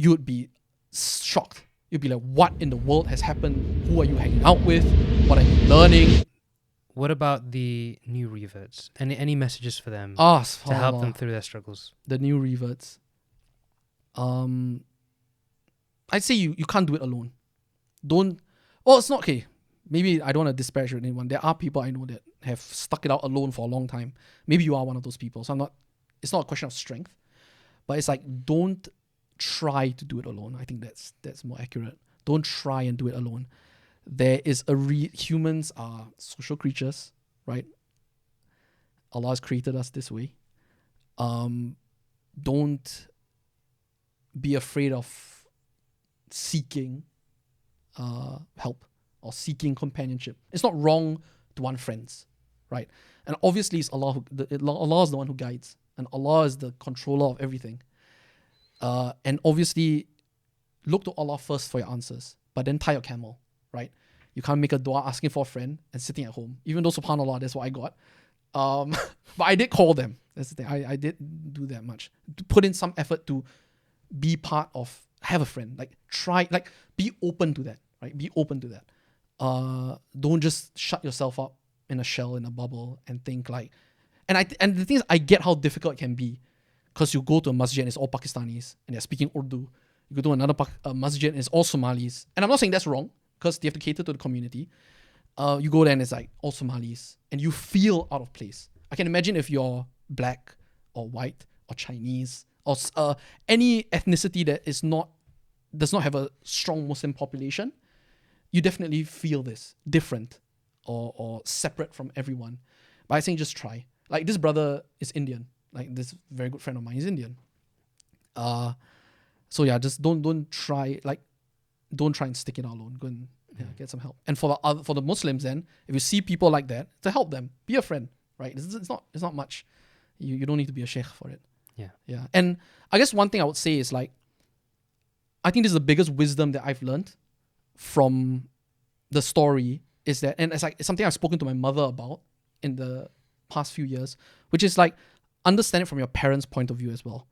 you would be shocked. You'd be like, what in the world has happened? Who are you hanging out with? What are you learning? What about the new reverts? Any messages for them To to help them through their struggles? The new reverts. I'd say you can't do it alone. It's not okay. Maybe I don't want to disparage anyone. There are people I know that have stuck it out alone for a long time. Maybe you are one of those people. So it's not a question of strength, but it's like, don't try to do it alone. I think that's more accurate. Don't try and do it alone. There is humans are social creatures, right? Allah has created us this way. Don't be afraid of seeking help or seeking companionship. It's not wrong to want friends, right? And obviously it's Allah Allah is the one who guides, and Allah is the controller of everything. And obviously look to Allah first for your answers, but then tie your camel, right? You can't make a dua asking for a friend and sitting at home, even though subhanAllah, that's what I got. But I did call them. That's the thing. I did do that much. To put in some effort to be part of, have a friend. Be open to that, right? Be open to that. Don't just shut yourself up in a shell, in a bubble, and think like, and the thing is, I get how difficult it can be, because you go to a masjid and it's all Pakistanis and they're speaking Urdu. You go to another masjid and it's all Somalis. And I'm not saying that's wrong, because they have to cater to the community. You go there and it's like all Somalis, and you feel out of place. I can imagine if you're black or white or Chinese or any ethnicity that does not have a strong Muslim population, you definitely feel this different or separate from everyone. But I think just try. Like, this brother is Indian. Like, this very good friend of mine is Indian. So yeah, just don't try and stick it out alone. Go and get some help. And for the Muslims, then, if you see people like that, to help them, be a friend, right? It's not much. You don't need to be a sheikh for it. Yeah. And I guess one thing I would say is, like, I think this is the biggest wisdom that I've learned from the story, is that, and it's something I've spoken to my mother about in the past few years, which is like, understand it from your parents' point of view as well.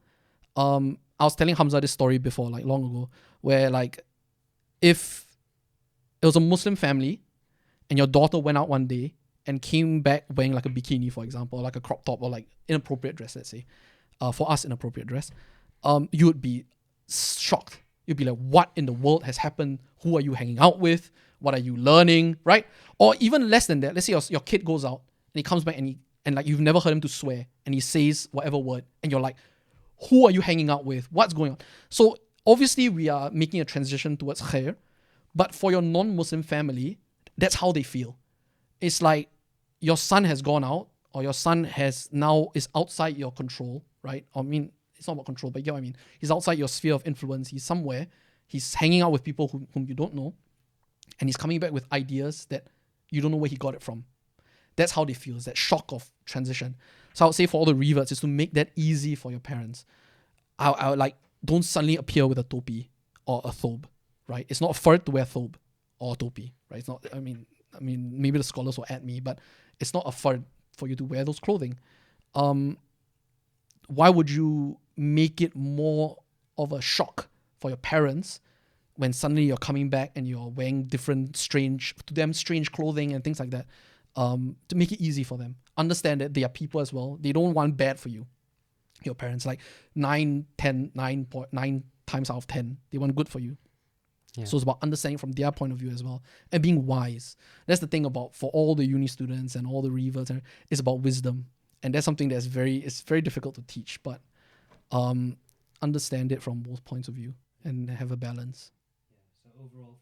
I was telling Hamza this story before, like long ago, where like, if it was a Muslim family and your daughter went out one day and came back wearing like a bikini, for example, or like a crop top, or like inappropriate dress, let's say, for us, inappropriate dress, you would be shocked. You'd be like, what in the world has happened? Who are you hanging out with? What are you learning, right? Or even less than that, let's say your kid goes out and he comes back and like, you've never heard him to swear, and he says whatever word, and you're like, who are you hanging out with? What's going on? So obviously we are making a transition towards khair, but for your non-Muslim family, that's how they feel. It's like your son has gone out, or your son is outside your control, right? I mean, it's not about control, but you get what I mean. He's outside your sphere of influence. He's somewhere. He's hanging out with people whom you don't know, and he's coming back with ideas that you don't know where he got it from. That's how they feel. It's that shock of transition. So I would say for all the reverts is to make that easy for your parents. I would like, don't suddenly appear with a topi or a thobe, right? It's not a fard to wear thobe or a topi, right? It's not, I mean, maybe the scholars will at me, but it's not a fard for you to wear those clothing. Why would you make it more of a shock for your parents when suddenly you're coming back and you're wearing different strange clothing and things like that? To make it easy for them. Understand that they are people as well. They don't want bad for you. Your parents, like 9 times out of 10, they want good for you. Yeah. So it's about understanding from their point of view as well, and being wise. That's the thing for all the uni students and all the reverts, it's about wisdom. And that's something it's very difficult to teach, but understand it from both points of view and have a balance. Yeah, so overall